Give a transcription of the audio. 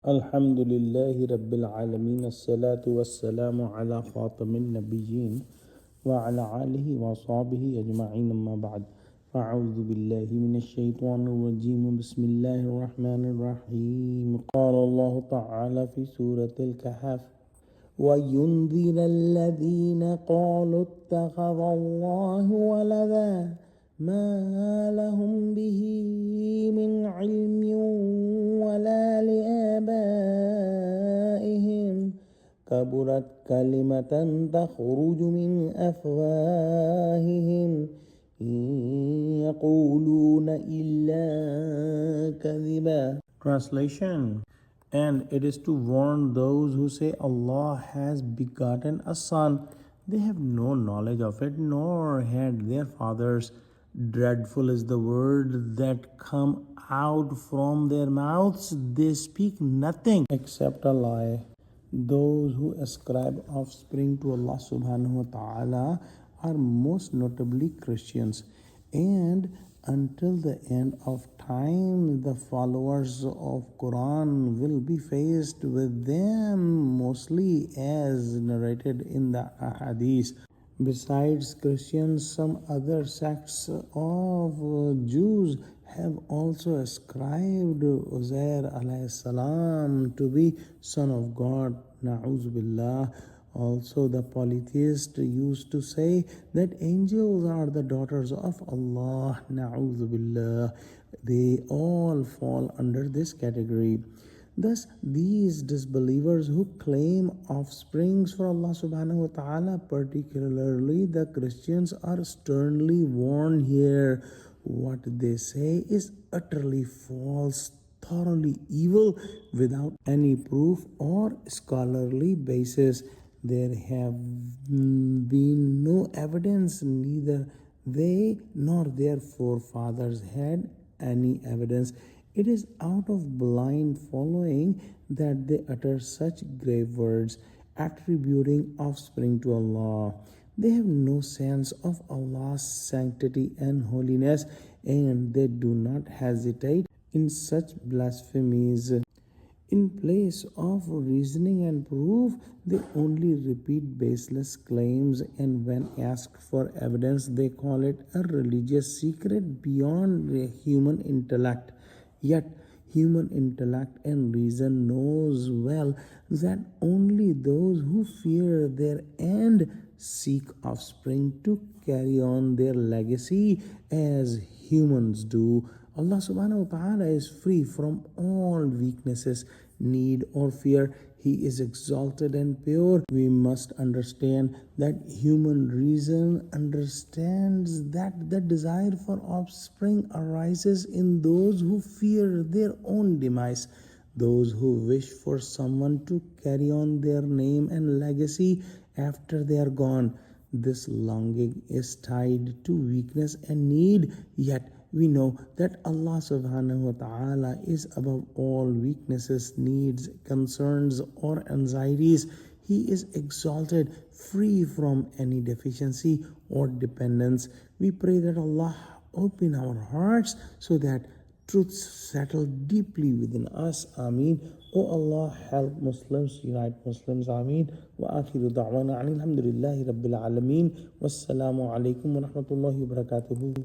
Alhamdulillahi Rabbil Alameen. As-salatu was-salamu ala khatamin nabiyyin wa ala alihi wa sahbihi ajma'in, amma ba'd. Fa'udhu billahi minash shaitanir rajim. Bismillahir rahmanir rahim. Qala Allah ta'ala fi Surah Al-Kahaf: وَيُنذِرَ الَّذِينَ قَالُوا اتَّخَذَ اللَّهُ وَلَدًا مَا لَهُم بِهِ مِنْ عِلْمٍ وَلَا لِآبَائِهِمْ كَبُرَتْ كَلِمَةً تَخْرُجُ مِنْ أَفْوَاهِهِمْ إِنْ يَقُولُونَ إِلَّا كَذِبًا. Translation: And it is to warn those who say Allah has begotten a son. They have no knowledge of it, nor had their fathers. Dreadful is the word that come out from their mouths. They speak nothing except a lie. Those who ascribe offspring to Allah subhanahu wa ta'ala are most notably Christians. And until the end of time, the followers of Quran will be faced with them, mostly as narrated in the Hadith. Besides Christians, some other sects of Jews have also ascribed Uzair alayhi salam to be son of God. Na'uz billah. Also, the polytheists used to say that angels are the daughters of Allah. Na'uz billah. They all fall under this category. Thus, these disbelievers who claim offsprings for Allah subhanahu wa ta'ala, particularly the Christians, are sternly warned here. What they say is utterly false, thoroughly evil, without any proof or scholarly basis. There have been no evidence, neither they nor their forefathers had any evidence. It is out of blind following that they utter such grave words, attributing offspring to Allah. They have no sense of Allah's sanctity and holiness, and they do not hesitate in such blasphemies. In place of reasoning and proof, they only repeat baseless claims, and when asked for evidence, they call it a religious secret beyond the human intellect. Yet, human intellect and reason knows well that only those who fear their end seek offspring to carry on their legacy as humans do. Allah subhanahu wa ta'ala is free from all weaknesses, need or fear. He is exalted and pure. We must understand that human reason understands that the desire for offspring arises in those who fear their own demise, those who wish for someone to carry on their name and legacy after they are gone. This longing is tied to weakness and need, yet we know that Allah subhanahu wa ta'ala is above all weaknesses, needs, concerns, or anxieties. He is exalted, free from any deficiency or dependence. We pray that Allah open our hearts so that truths settle deeply within us. Ameen. O Allah, help Muslims, unite Muslims. Ameen. Wa akhiru da'wana alhamdulillahi rabbil alameen. Wassalamu alaikum wa rahmatullahi wa barakatuhu.